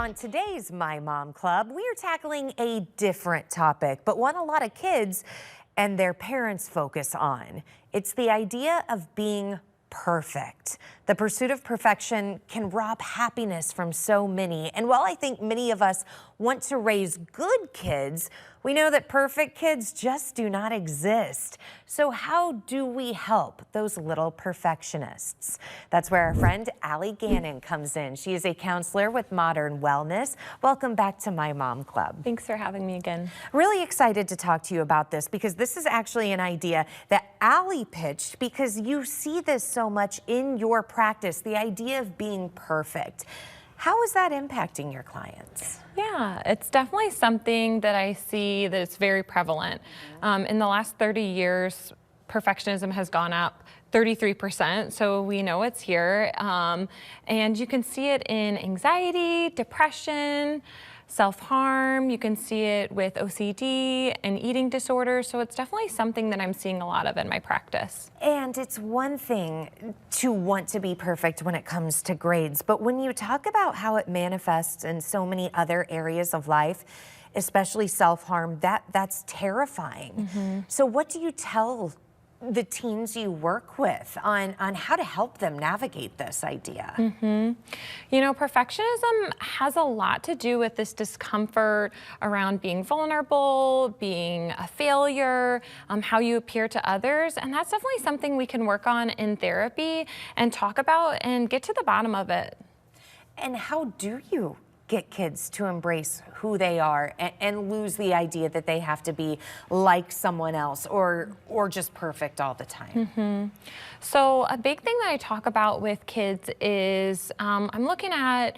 On today's My Mom Club, we are tackling a different topic, but one a lot of kids and their parents focus on. It's the idea of being perfect. The pursuit of perfection can rob happiness from so many. And while I think many of us want to raise good kids, we know that perfect kids just do not exist. So how do we help those little perfectionists? That's where our friend Allie Gannon comes in. She is a counselor with Modern Wellness. Welcome back to My Mom Club. Thanks for having me again. Really excited to talk to you about this because this is actually an idea that Allie pitched because you see this so much in your practice, the idea of being perfect. How is that impacting your clients? Yeah, it's definitely something that I see that is very prevalent. In the last 30 years, perfectionism has gone up 33%, so we know it's here. And you can see it in anxiety, depression, self-harm. You can see it with OCD and eating disorders. So it's definitely something that I'm seeing a lot of in my practice. And it's one thing to want to be perfect when it comes to grades, but when you talk about how it manifests in so many other areas of life, especially self-harm, that's terrifying. So what do you tell the teens you work with on how to help them navigate this idea? You know, perfectionism has a lot to do with this discomfort around being vulnerable, being a failure, how you appear to others. And that's definitely something we can work on in therapy and talk about and get to the bottom of it. And how do you get kids to embrace who they are and lose the idea that they have to be like someone else or just perfect all the time? So a big thing that I talk about with kids is I'm looking at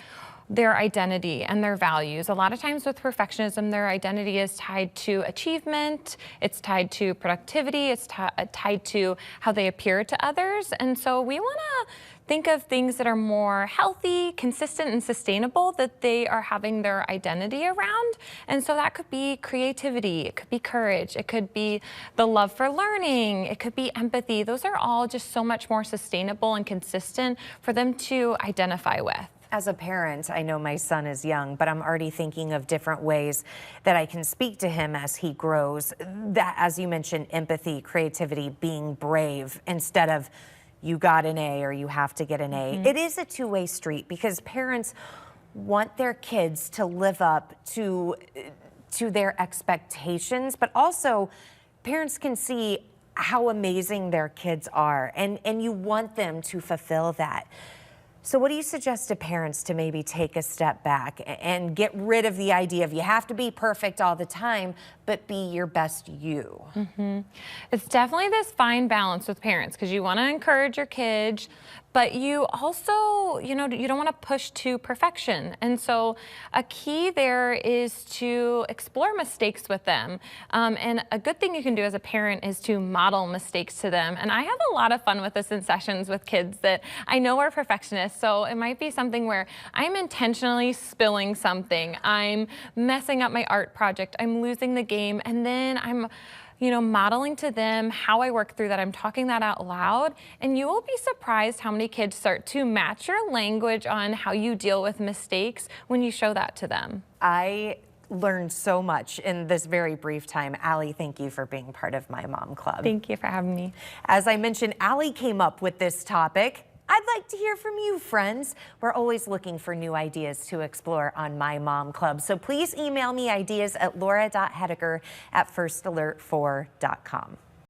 their identity and their values. A lot of times with perfectionism, their identity is tied to achievement, it's tied to productivity, it's tied to how they appear to others. And so we want to think of things that are more healthy, consistent, and sustainable that they are having their identity around. And so that could be creativity, it could be courage, it could be the love for learning, it could be empathy. Those are all just so much more sustainable and consistent for them to identify with. As a parent, I know my son is young, but I'm already thinking of different ways that I can speak to him as he grows. That, as you mentioned, empathy, creativity, being brave instead of you got an A or you have to get an A. It is a two-way street because parents want their kids to live up to their expectations, but also parents can see how amazing their kids are, and you want them to fulfill that. So what do you suggest to parents to maybe take a step back and get rid of the idea of you have to be perfect all the time, but be your best you? It's definitely this fine balance with parents because you want to encourage your kids, but you also, you don't want to push to perfection. And so a key there is to explore mistakes with them. And a good thing you can do as a parent is to model mistakes to them. And I have a lot of fun with this in sessions with kids that I know are perfectionists. So it might be something where I'm intentionally spilling something, I'm messing up my art project, I'm losing the game, and then I'm modeling to them how I work through that. I'm talking that out loud, and you will be surprised how many kids start to match your language on how you deal with mistakes when you show that to them. I learned so much in this very brief time. Allie, thank you for being part of My Mom Club. Thank you for having me. As I mentioned, Allie came up with this topic. I'd like to hear from you, friends. We're always looking for new ideas to explore on My Mom Club. So please email me ideas at laura.hediger@firstalertfor.com.